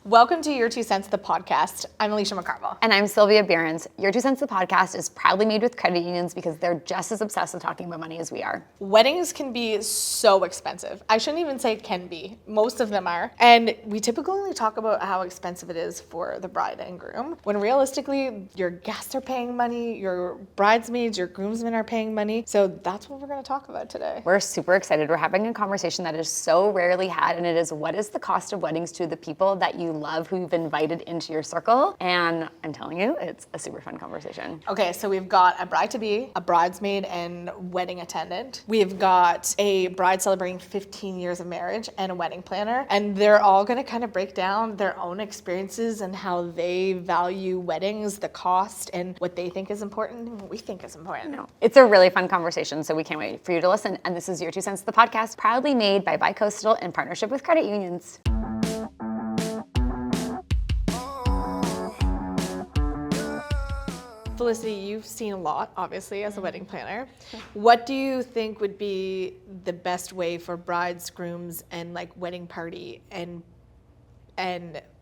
Welcome to Your Two Cents, the podcast. I'm Alicia Mccarvell. And I'm Sylvia Beirnes. Your Two Cents, the podcast is proudly made with credit unions because they're just as obsessed with talking about money as we are. Weddings can be so expensive. I shouldn't even say can be. Most of them are. And we typically only talk about how expensive it is for the bride and groom, when realistically, your guests are paying money, your bridesmaids, your groomsmen are paying money. So that's what we're going to talk about today. We're super excited. We're having a conversation that is so rarely had, and it is, what is the cost of weddings to the people that you love who you've invited into your circle? And I'm telling you, it's a super fun conversation. Okay, so we've got a bride-to-be, a bridesmaid, and wedding attendant. We've got a bride celebrating 15 years of marriage and a wedding planner. And they're all gonna kind of break down their own experiences and how they value weddings, the cost, and what they think is important and what we think is important. No, it's a really fun conversation, so we can't wait for you to listen. And this is Your Two Cents, the podcast, proudly made by Bicoastal in partnership with credit unions. Felicity, you've seen a lot, obviously, as a wedding planner. What do you think would be the best way for brides, grooms, and like wedding party and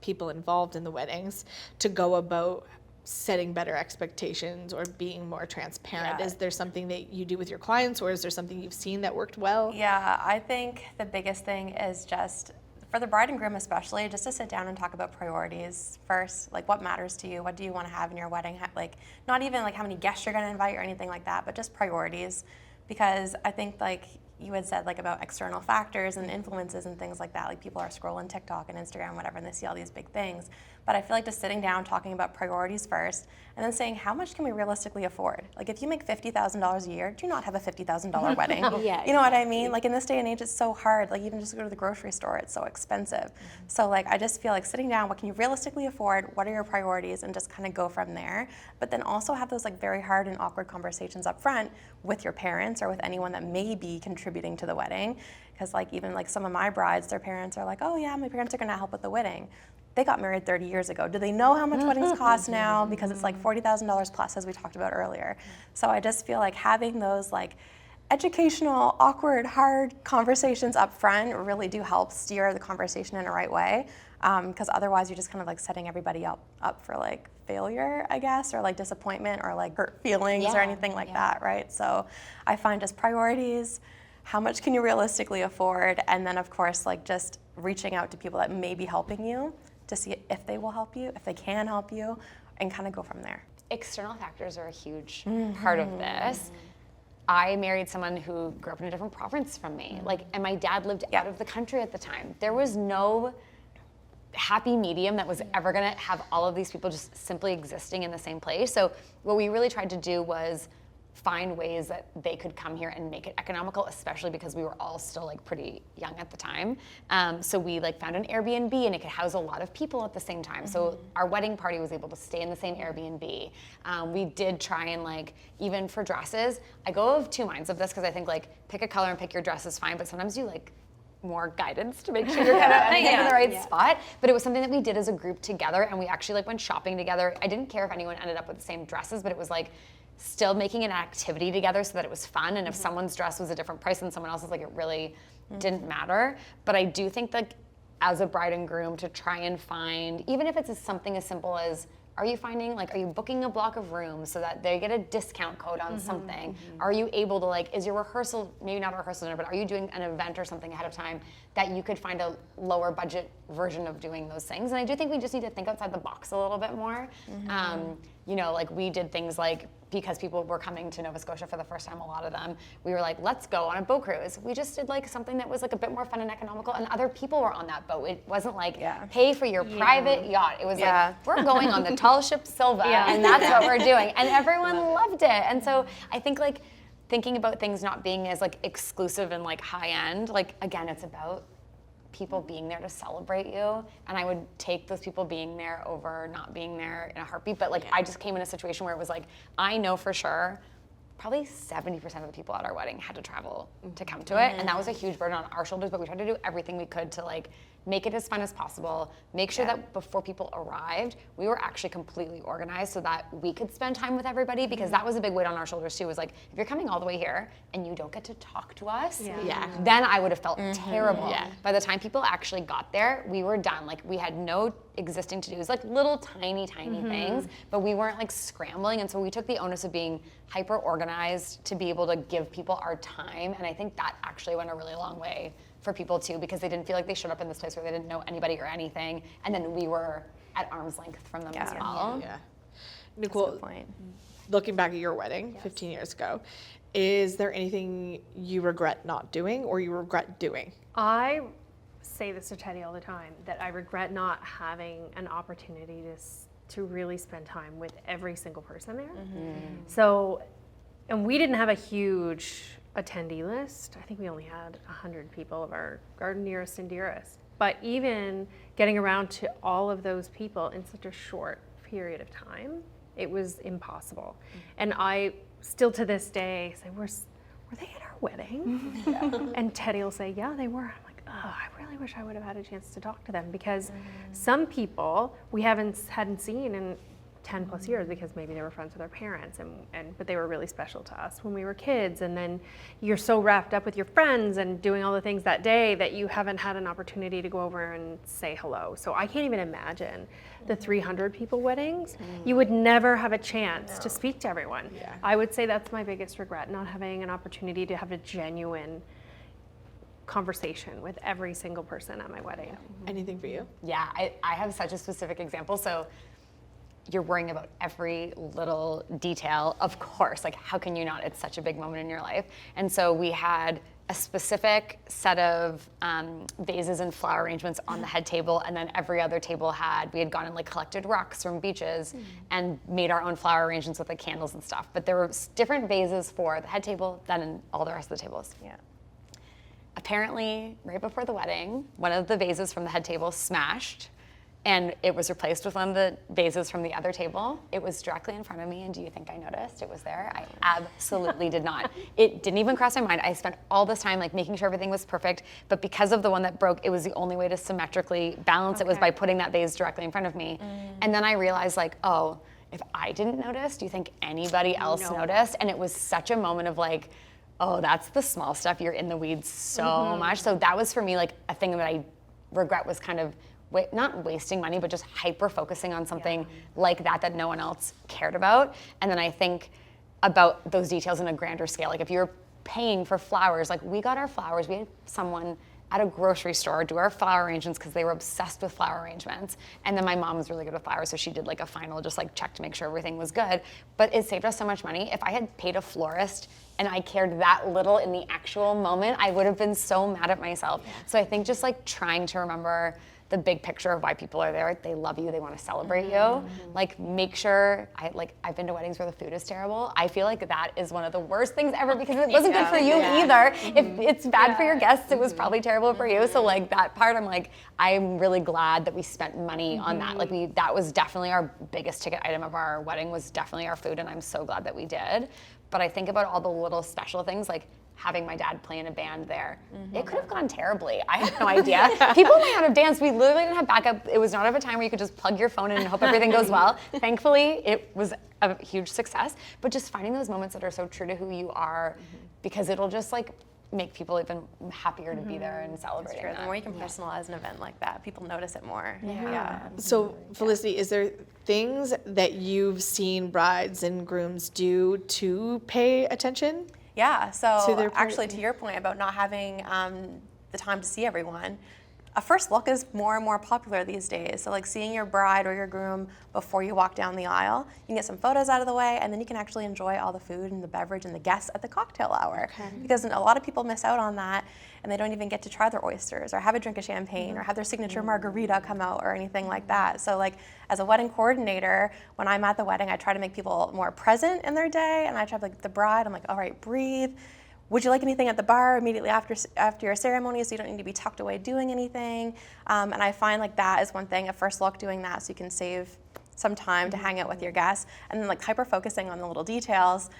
people involved in the weddings to go about setting better expectations or being more transparent? Yeah. Is there something that you do with your clients, or is there something you've seen that worked well? Yeah, I think the biggest thing is just, for the bride and groom especially, just to sit down and talk about priorities first. Like, what matters to you? What do you want to have in your wedding? Like, not even like how many guests you're going to invite or anything like that, but just priorities. Because I think, like you had said, like about external factors and influences and things like that, like people are scrolling TikTok and Instagram, whatever, and they see all these big things. But I feel like just sitting down, talking about priorities first, and then saying, how much can we realistically afford? Like, if you make $50,000 a year, do not have a $50,000 wedding. Yeah, you know what I mean? Like, in this day and age, it's so hard. Like, even just to go to the grocery store, it's so expensive. So, like, I just feel like sitting down, what can you realistically afford? What are your priorities? And just kind of go from there. But then also have those, like, very hard and awkward conversations up front with your parents or with anyone that may be contributing to the wedding. Because, like, even, like, some of my brides, their parents are like, oh, yeah, my parents are going to help with the wedding. They got married 30 years ago. Do they know how much weddings cost now? Because it's like $40,000 plus, as we talked about earlier. So I just feel like having those like educational, awkward, hard conversations up front really do help steer the conversation in the right way. Because otherwise you're just kind of like setting everybody up for like failure, I guess, or like disappointment or like hurt feelings or anything like that, right? So I find just priorities, how much can you realistically afford? And then of course, like just reaching out to people that may be helping you to see if they will help you, if they can help you, and kind of go from there. External factors are a huge part of this. I married someone who grew up in a different province from me, and my dad lived out of the country at the time. There was no happy medium that was ever gonna have all of these people just simply existing in the same place. So what we really tried to do was find ways that they could come here and make it economical, especially because we were all still like pretty young at the time. So we like found an Airbnb and it could house a lot of people at the same time. So our wedding party was able to stay in the same Airbnb. We did try and like, even for dresses, I go of two minds of this because I think like pick a color and pick your dress is fine, but sometimes you like more guidance to make sure you're kind of in the right spot. But it was something that we did as a group together, and we actually like went shopping together. I didn't care if anyone ended up with the same dresses, but it was like still making an activity together so that it was fun. And if someone's dress was a different price than someone else's, like it really didn't matter. But I do think like as a bride and groom to try and find, even if it's something as simple as, are you booking a block of rooms so that they get a discount code on something? Are you able to like, is your rehearsal, maybe not a rehearsal dinner, but are you doing an event or something ahead of time that you could find a lower budget version of doing those things? And I do think we just need to think outside the box a little bit more. Like we did things like, because people were coming to Nova Scotia for the first time, a lot of them, we were like, let's go on a boat cruise. We just did like something that was like a bit more fun and economical, and other people were on that boat. It wasn't like pay for your private yacht. It was like, we're going on the tall ship Sylvia, and that's what we're doing. And everyone loved it. And so I think like thinking about things not being as like exclusive and like high end, like again, it's about people being there to celebrate you, and I would take those people being there over not being there in a heartbeat. But like I just came in a situation where it was like, I know for sure probably 70% of the people at our wedding had to travel to come to it, and that was a huge burden on our shoulders, but we tried to do everything we could to like make it as fun as possible, make sure that before people arrived, we were actually completely organized so that we could spend time with everybody, because that was a big weight on our shoulders too, was like, if you're coming all the way here and you don't get to talk to us, then I would have felt terrible. Yeah. By the time people actually got there, we were done. Like, we had no existing to-dos, like little tiny things, but we weren't like scrambling, and so we took the onus of being hyper organized to be able to give people our time, and I think that actually went a really long way for people too, because they didn't feel like they showed up in this place where they didn't know anybody or anything, and then we were at arm's length from them as well. Yeah. Nicole, looking back at your wedding 15 years ago, is there anything you regret not doing or you regret doing? I say this to Teddy all the time, that I regret not having an opportunity to really spend time with every single person there. So, and we didn't have a huge attendee list. I think we only had 100 people of our nearest and dearest. But even getting around to all of those people in such a short period of time, it was impossible. And I still to this day say, were they at our wedding? And Teddy will say, yeah, they were. I'm like, oh, I really wish I would have had a chance to talk to them, because some people we hadn't seen in 10 plus years, because maybe they were friends with our parents, but they were really special to us when we were kids. And then you're so wrapped up with your friends and doing all the things that day that you haven't had an opportunity to go over and say hello. So I can't even imagine the 300 people weddings. You would never have a chance to speak to everyone. I would say that's my biggest regret, not having an opportunity to have a genuine conversation with every single person at my wedding. Anything for you? Yeah, I have such a specific example. So you're worrying about every little detail, of course. Like, how can you not? It's such a big moment in your life. And so we had a specific set of vases and flower arrangements on the head table, and then every other table we had gone and like collected rocks from beaches and made our own flower arrangements with the candles and stuff. But there were different vases for the head table than in all the rest of the tables. Yeah. Apparently, right before the wedding, one of the vases from the head table smashed, and it was replaced with one of the vases from the other table. It was directly in front of me, and do you think I noticed it was there? I absolutely did not. It didn't even cross my mind. I spent all this time like making sure everything was perfect, but because of the one that broke, it was the only way to symmetrically balance it was by putting that vase directly in front of me. And then I realized, like, oh, if I didn't notice, do you think anybody else noticed? And it was such a moment of like, oh, that's the small stuff. You're in the weeds so much. So that was for me like a thing that I regret, was kind of not wasting money, but just hyper focusing on something like that no one else cared about. And then I think about those details in a grander scale. Like, if you're paying for flowers, like we got our flowers, we had someone at a grocery store do our flower arrangements because they were obsessed with flower arrangements. And then my mom was really good with flowers, so she did like a final just like check to make sure everything was good. But it saved us so much money. If I had paid a florist and I cared that little in the actual moment, I would have been so mad at myself. So I think just like trying to remember the big picture of why people are there. They love you, they want to celebrate you. Like, make sure, I've been to weddings where the food is terrible. I feel like that is one of the worst things ever, because it wasn't good for you either. If it's bad for your guests, it was probably terrible for you. So like that part, I'm really glad that we spent money on that. Like that was definitely our biggest ticket item of our wedding, was definitely our food, and I'm so glad that we did. But I think about all the little special things, like having my dad play in a band there. It could have gone terribly. I have no idea. People may not have danced. We literally didn't have backup. It was not of a time where you could just plug your phone in and hope everything goes well. Thankfully, it was a huge success. But just finding those moments that are so true to who you are, because it'll just like make people even happier to be there and celebrating that. The more you can personalize an event like that, people notice it more. So, Felicity, is there things that you've seen brides and grooms do to pay attention? Yeah, so To their actually part- to your point about not having the time to see everyone, a first look is more and more popular these days. So like seeing your bride or your groom before you walk down the aisle, you can get some photos out of the way, and then you can actually enjoy all the food and the beverage and the guests at the cocktail hour. Because a lot of people miss out on that, and they don't even get to try their oysters or have a drink of champagne or have their signature margarita come out or anything like that. So like as a wedding coordinator, when I'm at the wedding, I try to make people more present in their day, and I try to, like, the bride, I'm like, all right, breathe. Would you like anything at the bar immediately after your ceremony, so you don't need to be tucked away doing anything? And I find like that is one thing, a first look doing that, so you can save some time to hang out with your guests. And then like hyper focusing on the little details.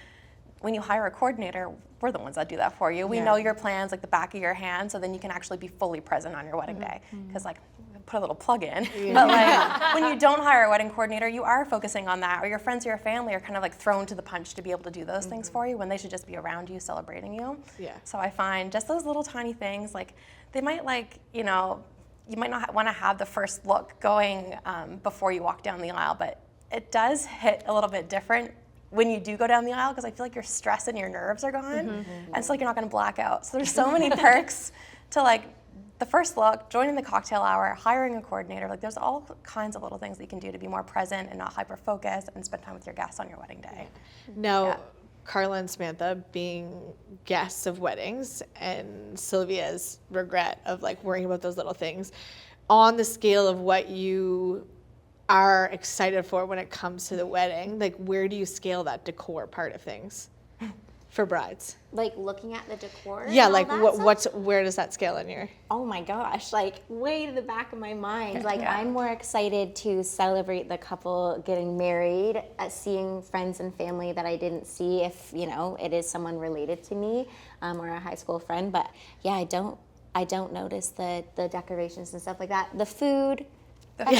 when you hire a coordinator, we're the ones that do that for you. We know your plans like the back of your hand, so then you can actually be fully present on your wedding day. Because like, put a little plug in, but like when you don't hire a wedding coordinator, you are focusing on that, or your friends or your family are kind of like thrown to the punch to be able to do those things for you when they should just be around you celebrating you. Yeah. So I find just those little tiny things, like they might like, you know, you might not want to have the first look going before you walk down the aisle, but it does hit a little bit different when you do go down the aisle, because I feel like your stress and your nerves are gone, and it's like you're not going to black out. So there's so many perks to like the first look, joining the cocktail hour, hiring a coordinator. Like there's all kinds of little things that you can do to be more present and not hyper-focused and spend time with your guests on your wedding day. Now, Carla and Samantha being guests of weddings and Sylvia's regret of like worrying about those little things, on the scale of what you are excited for when it comes to the wedding, like where do you scale that decor part of things for brides? Like looking at the decor? Yeah, and like all that stuff? where does that scale in your? Oh my gosh, like way to the back of my mind. Like I'm more excited to celebrate the couple getting married, seeing friends and family that I didn't see if, you know, it is someone related to me or a high school friend. But yeah, I don't notice the decorations and stuff like that. The food. That's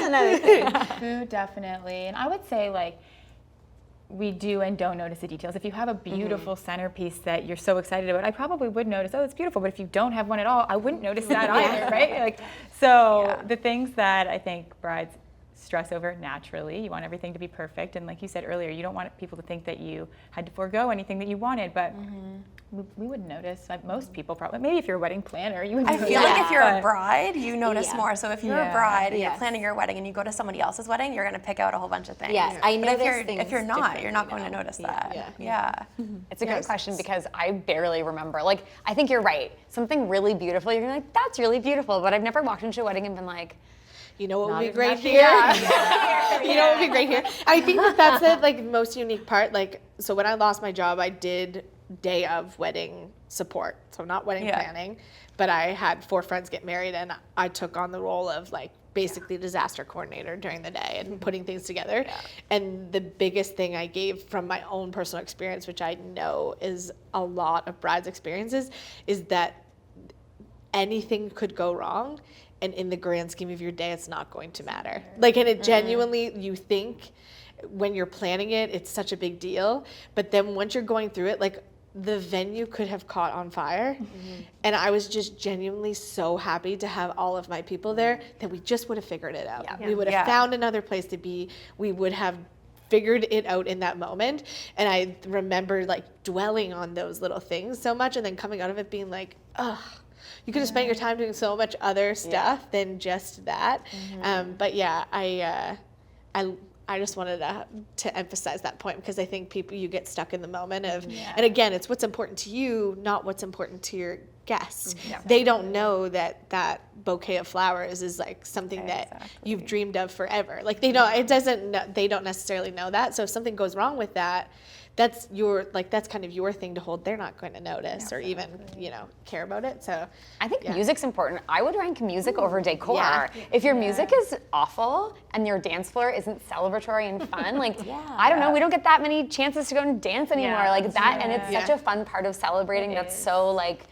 another thing. Food, definitely. And I would say like, we do and don't notice the details. If you have a beautiful centerpiece that you're so excited about, I probably would notice, oh, it's beautiful. But if you don't have one at all, I wouldn't notice that either, right? Like, so the things that I think brides stress over naturally, you want everything to be perfect. And like you said earlier, you don't want people to think that you had to forego anything that you wanted, but we wouldn't notice. Like most people probably, maybe if you're a wedding planner, you would I notice. feel like if you're a But- bride, you notice more. So if you're a Yeah. bride and you're Yes. planning your wedding and you go to somebody else's wedding, you're going to pick out a whole bunch of things. Yes, I But if notice you're things not, you're not differently going to now. notice that. Yeah. It's a great question because I barely remember. Like, I think you're right. Something really beautiful, you're gonna be like, that's really beautiful. But I've never walked into a wedding and been like, You know what would Not be even great that here? You know what would be great here? I think that's the like most unique part. Like, so when I lost my job, I did day of wedding support. So not wedding planning, but I had 4 friends get married and I took on the role of like basically disaster coordinator during the day and putting things together. And the biggest thing I gave from my own personal experience, which I know is a lot of brides' experiences, is that anything could go wrong, and in the grand scheme of your day, it's not going to matter. Like, and it genuinely, you think when you're planning it, it's such a big deal, but then once you're going through it, like the venue could have caught on fire, and I was just genuinely so happy to have all of my people there that we just would have figured it out. We would have found another place to be. We would have figured it out in that moment. And I remember like dwelling on those little things so much and then coming out of it being like, ugh, you could have spent your time doing so much other stuff than just that. But yeah, I just wanted to emphasize that point because I think you get stuck in the moment of, and again, it's what's important to you, not what's important to your guests. They don't know that that bouquet of flowers is like something that you've dreamed of forever. Like they don't, they don't necessarily know that. So if something goes wrong with that, that's kind of your thing to hold. They're not going to notice or even, care about it. So I think music's important. I would rank music over decor. Yeah. If your music is awful and your dance floor isn't celebratory and fun, like, I don't know, we don't get that many chances to go and dance anymore. Like that, and it's such a fun part of celebrating that's so like,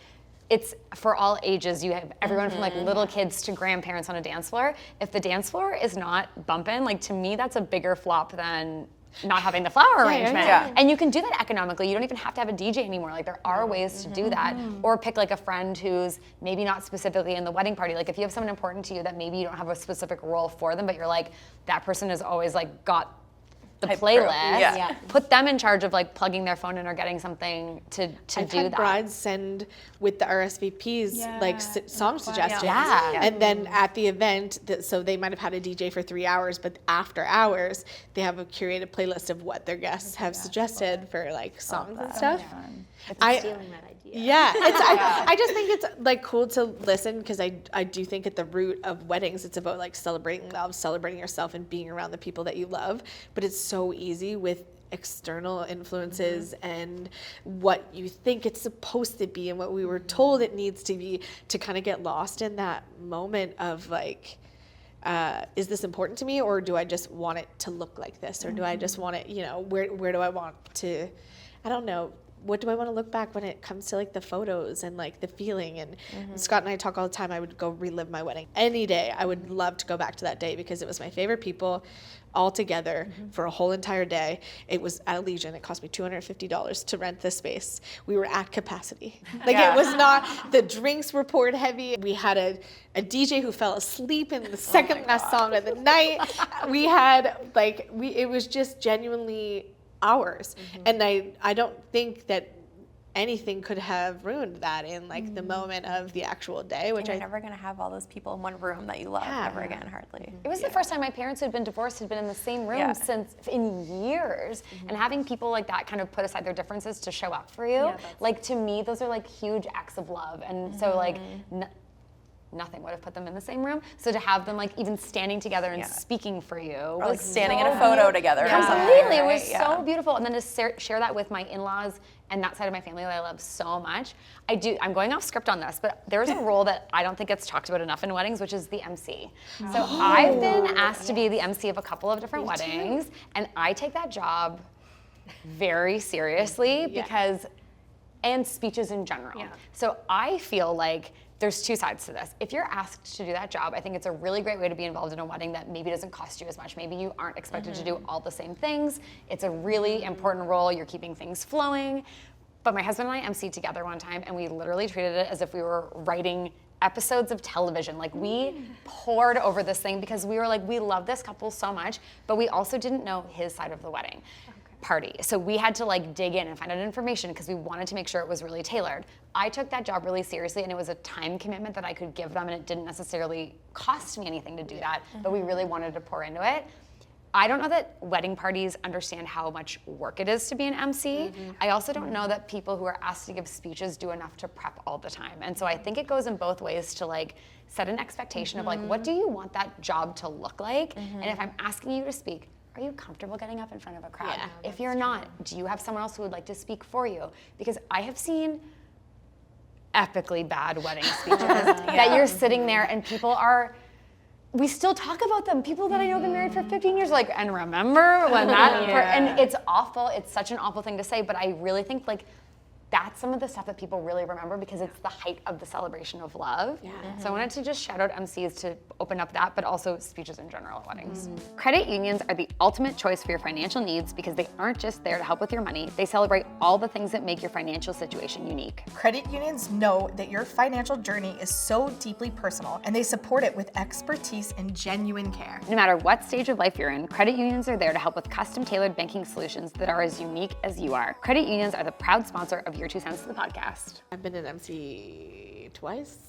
it's for all ages. You have everyone from like little kids to grandparents on a dance floor. If the dance floor is not bumping, like to me, that's a bigger flop than not having the flower arrangement. And you can do that economically. You don't even have to have a DJ anymore. Like there are ways to do that. Or pick like a friend who's maybe not specifically in the wedding party. Like if you have someone important to you that maybe you don't have a specific role for them, but you're like, that person has always like got the playlist. Put them in charge of like plugging their phone in or getting something to I've do had that. brides send with the RSVPs like song suggestions, Yeah. and then at the event, so they might have had a DJ for 3 hours, but after hours, they have a curated playlist of what their guests have suggested for like songs and stuff. Stealing that idea. Yeah, I just think it's like cool to listen because I do think at the root of weddings it's about like celebrating love, celebrating yourself, and being around the people that you love. But it's so easy with external influences and what you think it's supposed to be and what we were told it needs to be to kind of get lost in that moment of like is this important to me, or do I just want it to look like this, or do I just want it, where do I want to, I don't know, what do I want to look back when it comes to like the photos and like the feeling? And Scott and I talk all the time. I would go relive my wedding any day. I would love to go back to that day because it was my favorite people all together for a whole entire day. It was at Alicia, and it cost me $250 to rent the space. We were at capacity. Like it was not, the drinks were poured heavy. We had a DJ who fell asleep in the second last song of the night. We had it was just genuinely ours. And I don't think that anything could have ruined that in like the moment of the actual day, which You're never gonna have all those people in one room that you love ever again, hardly. It was the first time my parents who had been divorced had been in the same room since in years, and having people like that kind of put aside their differences to show up for you, like to me, those are like huge acts of love, and so like. Nothing would have put them in the same room. So to have them like even standing together and speaking for you, Or was like standing in a photo together. Completely, it was so beautiful. And then to share that with my in-laws and that side of my family that I love so much. I'm going off script on this, but there's a role that I don't think gets talked about enough in weddings, which is the MC. So I've been asked to be the MC of a couple of different weddings, and I take that job very seriously because, and speeches in general. So I feel like there's two sides to this. If you're asked to do that job, I think it's a really great way to be involved in a wedding that maybe doesn't cost you as much. Maybe you aren't expected to do all the same things. It's a really important role. You're keeping things flowing. But my husband and I emceed together one time, and we literally treated it as if we were writing episodes of television. Like we poured over this thing because we were like, we love this couple so much, but we also didn't know his side of the wedding party. So we had to like dig in and find out information because we wanted to make sure it was really tailored. I took that job really seriously, and it was a time commitment that I could give them, and it didn't necessarily cost me anything to do that, but we really wanted to pour into it. I don't know that wedding parties understand how much work it is to be an MC. I also don't know that people who are asked to give speeches do enough to prep all the time. And so I think it goes in both ways to like set an expectation of like, what do you want that job to look like? And if I'm asking you to speak, are you comfortable getting up in front of a crowd? If you're not, do you have someone else who would like to speak for you? Because I have seen epically bad wedding speeches that you're sitting there and we still talk about them. People that I know have been married for 15 years, like, and remember when that, and it's awful. It's such an awful thing to say, but I really think like that's some of the stuff that people really remember because it's the height of the celebration of love. So I wanted to just shout out MCs to open up that, but also speeches in general at weddings. Credit unions are the ultimate choice for your financial needs because they aren't just there to help with your money. They celebrate all the things that make your financial situation unique. Credit unions know that your financial journey is so deeply personal, and they support it with expertise and genuine care. No matter what stage of life you're in, credit unions are there to help with custom-tailored banking solutions that are as unique as you are. Credit unions are the proud sponsor of Your 2 Cents to the podcast. I've been an MC twice.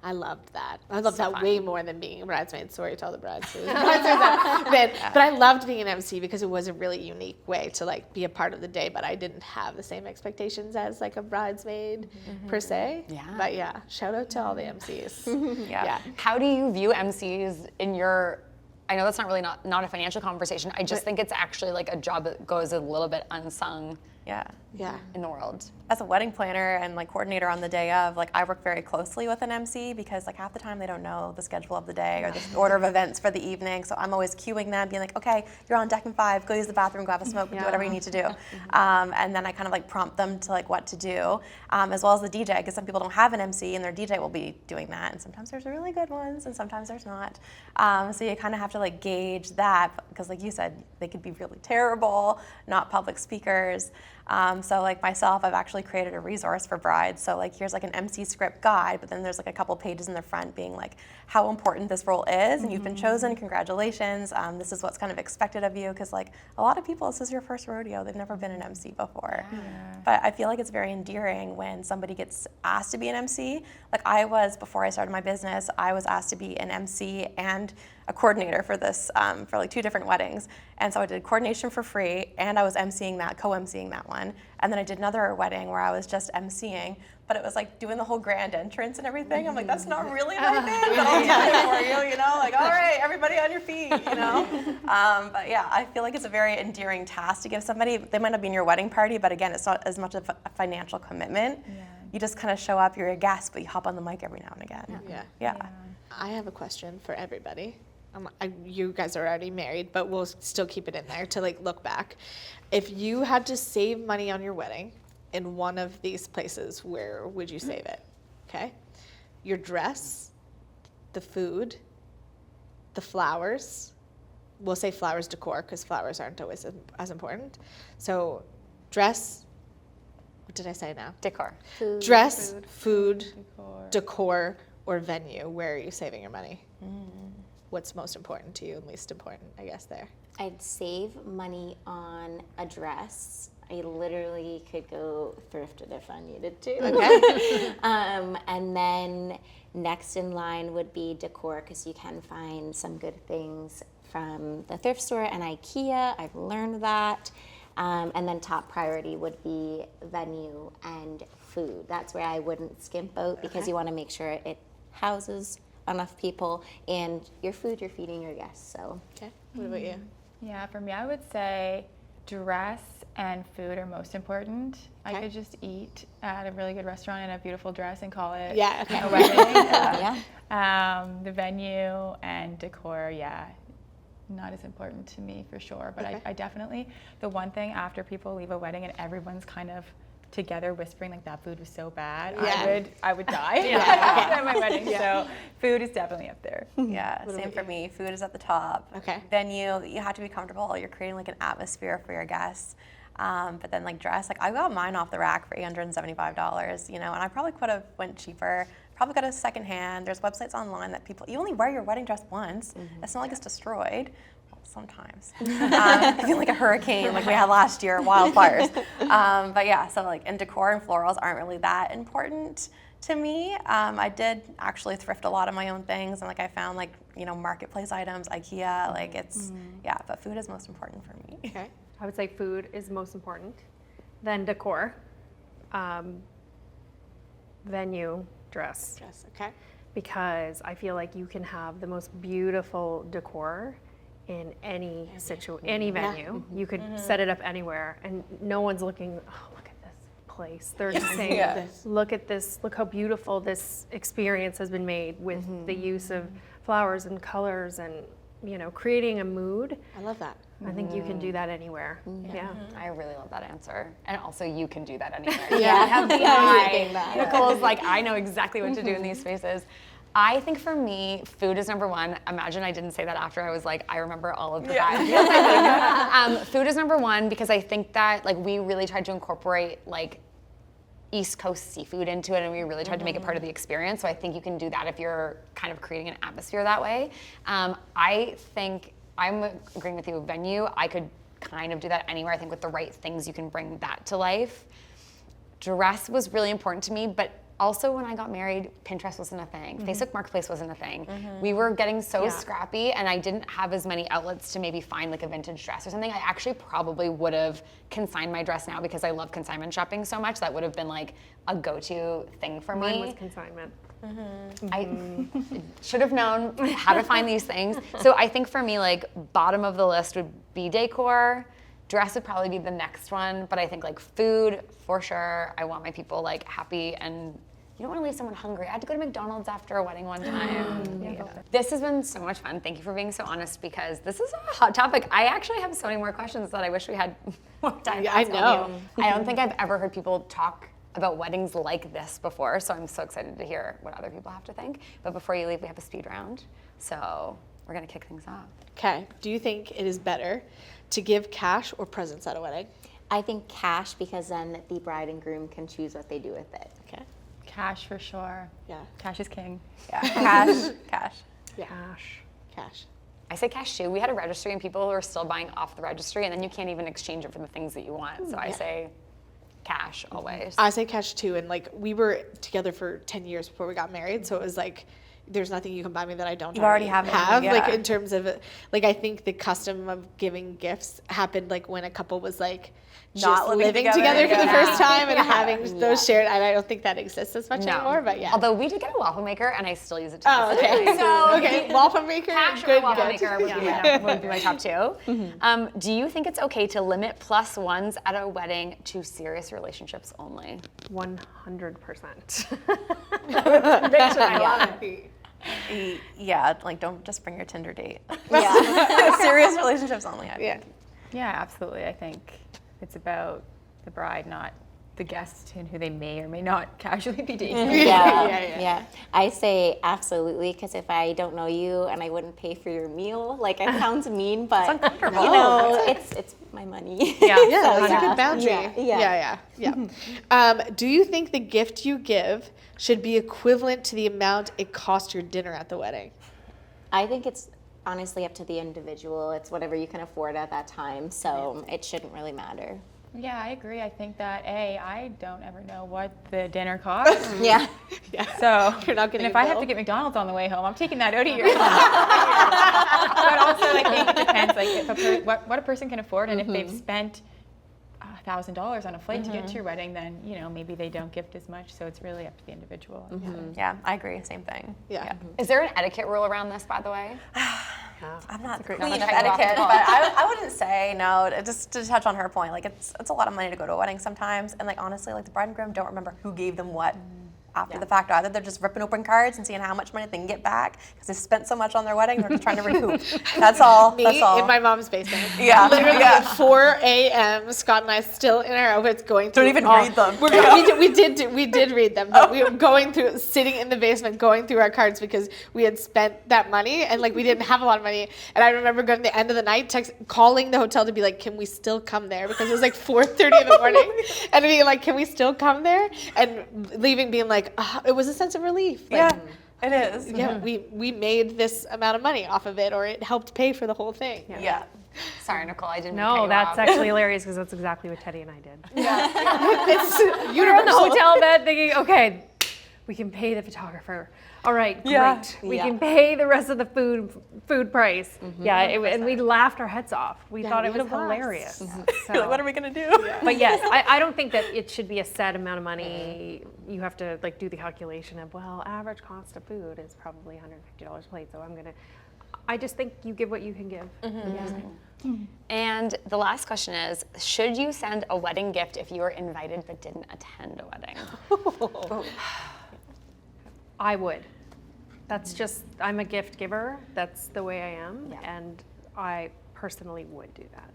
I loved that. I loved that way more than being a bridesmaid. Sorry to all the bridesmaids. But I loved being an MC because it was a really unique way to like be a part of the day, but I didn't have the same expectations as like a bridesmaid per se. But yeah, shout out to all the MCs. How do you view MCs in your, I know that's not really not a financial conversation. I just think it's actually like a job that goes a little bit unsung in the world. As a wedding planner and like coordinator on the day of, like I work very closely with an MC because like half the time they don't know the schedule of the day or the order of events for the evening. So I'm always cueing them, being like, okay, you're on deck in 5, go use the bathroom, go have a smoke, do whatever you need to do. And then I kind of like prompt them to like what to do, as well as the DJ, because some people don't have an MC and their DJ will be doing that. And sometimes there's really good ones and sometimes there's not. So you kind of have to like gauge that because like you said, they could be really terrible, not public speakers. So like myself, I've actually created a resource for brides. So like here's like an MC script guide, but then there's like a couple pages in the front being like how important this role is, and you've been chosen, congratulations. This is what's kind of expected of you, because like a lot of people, this is your first rodeo, they've never been an MC before. But I feel like it's very endearing when somebody gets asked to be an MC. Like I was, before I started my business, I was asked to be an MC and a coordinator for this, for like 2 different weddings. And so I did coordination for free, and I was emceeing that, co-emceeing that one. And then I did another wedding where I was just emceeing, but it was like doing the whole grand entrance and everything. I'm like, that's not really my thing, but I'll do it for you, you know? Like, all right, everybody on your feet, you know? But yeah, I feel like it's a very endearing task to give somebody. They might not be in your wedding party, but again, it's not as much of a financial commitment. You just kind of show up, you're a guest, but you hop on the mic every now and again. I have a question for everybody. You guys are already married, but we'll still keep it in there to like look back. If you had to save money on your wedding in one of these places, where would you save it? Okay. Your dress, the food, the flowers. We'll say flowers decor because flowers aren't always as important. So dress, what did I say now? Decor. Dress, food, decor, or venue. Where are you saving your money? What's most important to you and least important, I guess, there? I'd save money on a dress. I literally could go thrift it if I needed to. Okay. And then next in line would be decor, because you can find some good things from the thrift store and IKEA. I've learned that. And then top priority would be venue and food. That's where I wouldn't skimp out, because you want to make sure it houses enough people, and your food you're feeding your guests. So Okay. What about you? Yeah, for me, I would say dress and food are most important. I Okay. could just eat at a really good restaurant in a beautiful dress and call it Yeah, okay. a wedding. yeah. The venue and decor, yeah, not as important to me for sure. But Okay. I definitely, the one thing after people leave a wedding and everyone's kind of together whispering like that food was so bad, Yeah. I would die at my wedding. So food is definitely up there. Yeah, same for me. Food is at the top. Okay. Venue, you have to be comfortable. You're creating like an atmosphere for your guests. But then like dress, like I got mine off the rack for $875, you know, and I probably could have went cheaper. Probably got a secondhand. There's websites online that you only wear your wedding dress once. It's not like it's destroyed. Well, sometimes. If you like a hurricane like we had last year, wildfires. But yeah, so like, and decor and florals aren't really that important to me. I did actually thrift a lot of my own things, and like I found like, you know, marketplace items, IKEA, like it's, yeah, but food is most important for me. Okay. I would say food is most important, then decor, venue, dress. Dress. Okay. Because I feel like you can have the most beautiful decor in any venue. You could set it up anywhere, and no one's looking, oh, look at this place. They're just saying, look at this, look how beautiful this experience has been made with the use of flowers and colors and, you know, creating a mood. I love that. I think you can do that anywhere. Yeah. I really love that answer. And also, you can do that anywhere. Yeah. I have the Thinking eye. that. Nicole's like, I know exactly what to do in these spaces. I think for me, food is number one. Imagine I didn't say that after I was like, I remember all of the facts. Food is number one, because I think that like we really tried to incorporate like East Coast seafood into it, and we really tried to make it part of the experience. So I think you can do that if you're kind of creating an atmosphere that way. I think I'm agreeing with you. Venue, I could kind of do that anywhere. I think with the right things, you can bring that to life. Dress was really important to me, but also when I got married, Pinterest wasn't a thing. Facebook Marketplace wasn't a thing. We were getting so scrappy, and I didn't have as many outlets to maybe find like a vintage dress or something. I actually probably would have consigned my dress now, because I love consignment shopping so much. That would have been like a go-to thing for me. Mine was consignment. I should have known how to find these things. So I think for me, like bottom of the list would be decor. Dress would probably be the next one, but I think like food for sure. I want my people like happy, and you don't want to leave someone hungry. I had to go to McDonald's after a wedding one time. This has been so much fun. Thank you for being so honest, because this is a hot topic. I actually have so many more questions that I wish we had more time to I ask know. of you. I don't think I've ever heard people talk about weddings like this before, so I'm so excited to hear what other people have to think. But before you leave, we have a speed round, so we're gonna kick things off. Okay. Do you think it is better to give cash or presents at a wedding? I think cash, because then the bride and groom can choose what they do with it. Okay. Cash for sure. Yeah. Cash is king. Yeah, cash. Cash. I say cash too. We had a registry, and people are still buying off the registry, and then you can't even exchange it for the things that you want. So I say cash always. I say cash too, and like we were together for 10 years before we got married, so it was like there's nothing you can buy me that I don't already have it, yeah. like in terms of like I think the custom of giving gifts happened like when a couple was like Not just living living together for the yeah. first time and having those shared, and I don't think that exists as much anymore, but yeah. Although we did get a waffle maker, and I still use it to Oh, this day. okay. So Okay, waffle maker, cash or good, waffle good. maker would be my top two. Do you think it's okay to limit plus ones at a wedding to serious relationships only? 100%. I love it. Yeah, like don't just bring your Tinder date. Yeah. Serious relationships only. I think. Yeah, absolutely. I think it's about the bride, not the guest and who they may or may not casually be dating. Yeah. I say absolutely, because if I don't know you and I wouldn't pay for your meal, like it sounds mean, but uncomfortable. you know, it's my money. Yeah. Yeah, that's a good boundary. Yeah. Do you think the gift you give should be equivalent to the amount it cost your dinner at the wedding? I think it's honestly up to the individual. It's whatever you can afford at that time, so it shouldn't really matter. Yeah, I agree. I think that I don't ever know what the dinner costs. Yeah. So You're not getting and if a I have bill. to get McDonald's on the way home, I'm taking that out of your But also, I think it depends, like if what a person can afford, and if they've spent $1,000 on a flight to get to your wedding, then maybe they don't gift as much. So it's really up to the individual. Yeah, I agree. Same thing. Yeah. Is there an etiquette rule around this, by the way? I'm not the great queen of question. etiquette, but I wouldn't say no. Just to touch on her point, like it's a lot of money to go to a wedding sometimes, and like honestly, like the bride and groom don't remember who gave them what after the fact. Either they're just ripping open cards and seeing how much money they can get back because they spent so much on their wedding. They're just trying to recoup. That's all. Me That's all. in my mom's basement. Yeah. Literally at 4 a.m. Scott and I still in our outfits going through. Don't even read them. We did read them, but we were going through, sitting in the basement, going through our cards because we had spent that money and like we didn't have a lot of money. And I remember going to the end of the night, calling the hotel to be like, can we still come there? Because it was like 4:30 in the morning, and being like, can we still come there? And leaving, being like, it was a sense of relief. Like, Yeah, it is. yeah, we made this amount of money off of it, or it helped pay for the whole thing. Yeah. Sorry, Nicole, I didn't. No, that's actually hilarious because that's exactly what Teddy and I did. It's We were in the hotel bed thinking, okay, we can pay the photographer. All right, great. Yeah. We can pay the rest of the food price. And we laughed our heads off. We thought it we was had a blast. hilarious. So- You're like, what are we gonna do? But yes, I don't think that it should be a set amount of money. You have to like do the calculation of, well, average cost of food is probably $150 a plate, so I just think you give what you can give. And the last question is, should you send a wedding gift if you were invited but didn't attend a wedding? I would. That's just, I'm a gift giver. That's the way I am. And I personally would do that.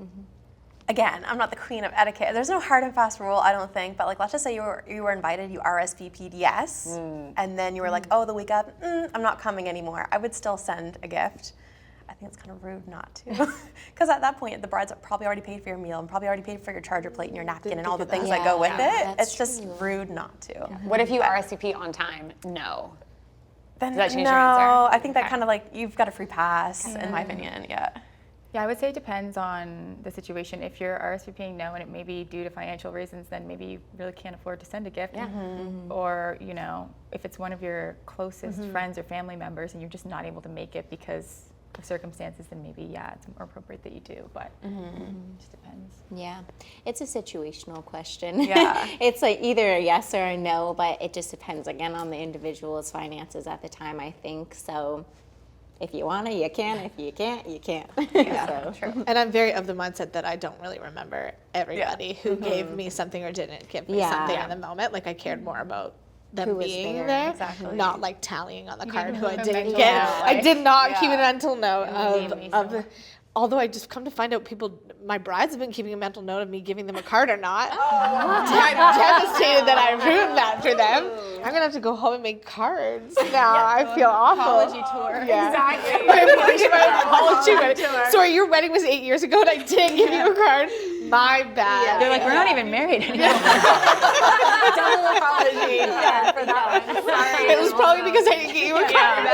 Again, I'm not the queen of etiquette. There's no hard and fast rule, I don't think. But like, let's just say you were invited, you RSVP'd yes, and then you were like, oh, the week up, I'm not coming anymore. I would still send a gift. I think it's kind of rude not to, because at that point, the bride's probably already paid for your meal and probably already paid for your charger plate and your napkin and all the things that go with it. that's It's just rude not to. What if you RSVP on time? No. Then Does that change no, your answer? I think that kind of like you've got a free pass, in my opinion. Yeah. Yeah, I would say it depends on the situation. If you're RSVPing no and it may be due to financial reasons, then maybe you really can't afford to send a gift. Or, if it's one of your closest friends or family members and you're just not able to make it because of circumstances, then maybe, it's more appropriate that you do, but it just depends. Yeah, it's a situational question. Yeah. It's like either a yes or a no, but it just depends again on the individual's finances at the time, I think. So if you want to, you can. If you can't, you can't. Yeah, true. And I'm very of the mindset that I don't really remember everybody who gave me something or didn't give me something in the moment. Like I cared more about them Who was being there, there, exactly. not like tallying on the card who I a didn't mental get. note, I did not keep a Yeah. mental note gave me of although I just come to find out my brides have been keeping a mental note of me giving them a card or not. I'm devastated that I ruined that for them. I'm gonna have to go home and make cards now. I feel awful. Apology tour. Yeah. Exactly. My apology tour. Sorry, your wedding was 8 years ago and I didn't give you a card. My bad. They're like, we're not even married anymore. Double apology for that one. Sorry. It was probably because I didn't get you a card.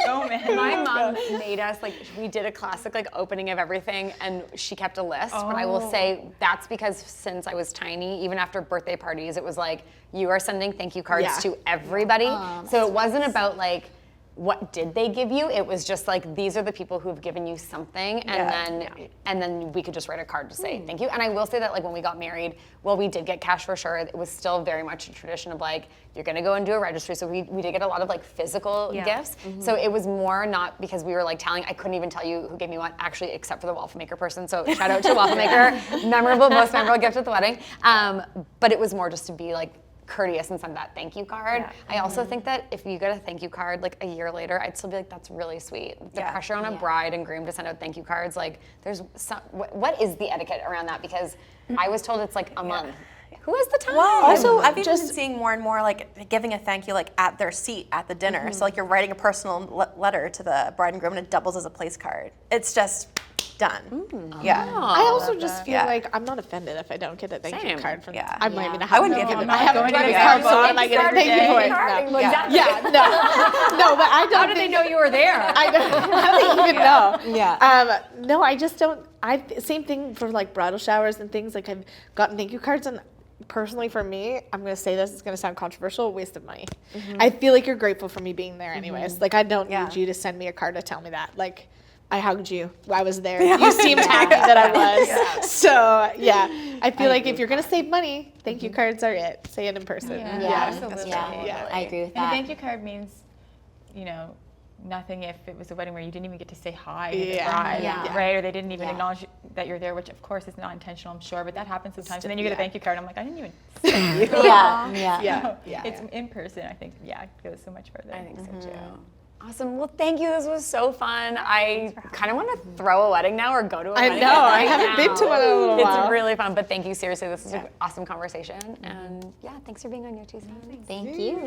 Oh, man. My mom made us, we did a classic, opening of everything, and she kept a list. But I will say that's because since I was tiny, even after birthday parties, it was like, you are sending thank you cards to everybody. So it wasn't about, what did they give you? It was just these are the people who've given you something, and then we could just write a card to say thank you. And I will say that when we got married, well, we did get cash for sure. It was still very much a tradition of you're gonna go and do a registry. So we did get a lot of physical gifts. So it was more not because we were tallying. I couldn't even tell you who gave me what actually, except for the waffle maker person. So shout out to waffle maker, most memorable gift at the wedding. But it was more just to be courteous and send that thank you card. I also think that if you get a thank you card like a year later, I'd still be like, that's really sweet. The pressure on a bride and groom to send out thank you cards, like there's some, what is the etiquette around that? Because I was told it's like a month. Who has the time? Well, Also, I've even just- been seeing more and more like giving a thank you like at their seat at the dinner. So like you're writing a personal letter to the bride and groom and it doubles as a place card. It's just done. Yeah. I also just feel Yeah. like I'm not offended if I don't get a thank you Same. card from Yeah. I'm not even. I wouldn't give it. him I that. haven't Going to given the a card, so Starbucks, I'm not getting a thank you for it. No. Yeah, no, but I don't. How did they know you were there? I don't even know. Yeah. No, I just don't. Same thing for like bridal showers and things. Like I've gotten thank you cards, and personally for me, I'm gonna say this. It's gonna sound controversial. Waste of money. I feel like you're grateful for me being there, anyways. Like I don't need you to send me a card to tell me that. Like I hugged you. I was there. You seemed happy that I was. So yeah, I feel like if you're gonna save money, thank you cards are it. Say it in person. Absolutely. Yeah, I agree with And a that. thank you card means, you know, nothing if it was a wedding where you didn't even get to say hi to the Yeah. bride, Yeah. right? Or they didn't even Yeah. acknowledge that you're there, which of course is not intentional, I'm sure, but that happens sometimes. And then you get a Yeah. thank you card. I'm like, I didn't even say you. Yeah. Yeah. It's in person, I think, it goes so much further. I think so too. Awesome. Well, thank you. This was so fun. I kind of want to throw a wedding now or go to a wedding. know. I right haven't been now. to one in a little It's while. really fun. But thank you. Seriously, this is an awesome conversation. And yeah, thanks for being on Your Two Cents. Thank you.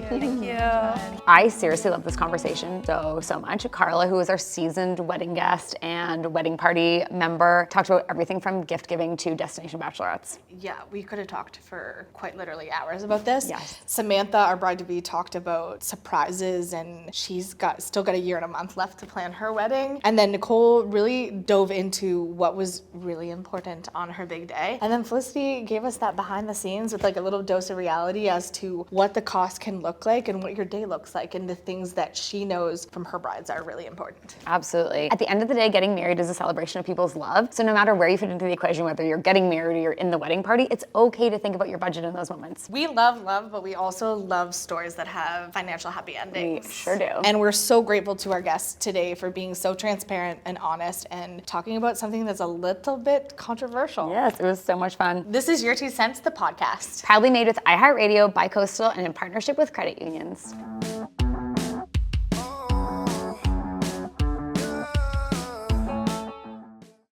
Thank you. I seriously love this conversation so much. Carla, who is our seasoned wedding guest and wedding party member, talked about everything from gift giving to destination bachelorettes. Yeah, we could have talked for quite literally hours about this. Yes. Samantha, our bride-to-be, talked about surprises, and she's still got a year and a month left to plan her wedding. And then Nicole really dove into what was really important on her big day. And then Felicity gave us that behind the scenes with like a little dose of reality as to what the cost can look like and what your day looks like and the things that she knows from her brides are really important. Absolutely. At the end of the day, getting married is a celebration of people's love. So no matter where you fit into the equation, whether you're getting married or you're in the wedding party, it's okay to think about your budget in those moments. We love love, but we also love stories that have financial happy endings. We sure do. And we're so grateful to our guests today for being so transparent and honest and talking about something that's a little bit controversial. Yes, it was so much fun. This is Your Two Cents, the podcast. Proudly made with iHeart Radio, Bicoastal, and in partnership with credit unions.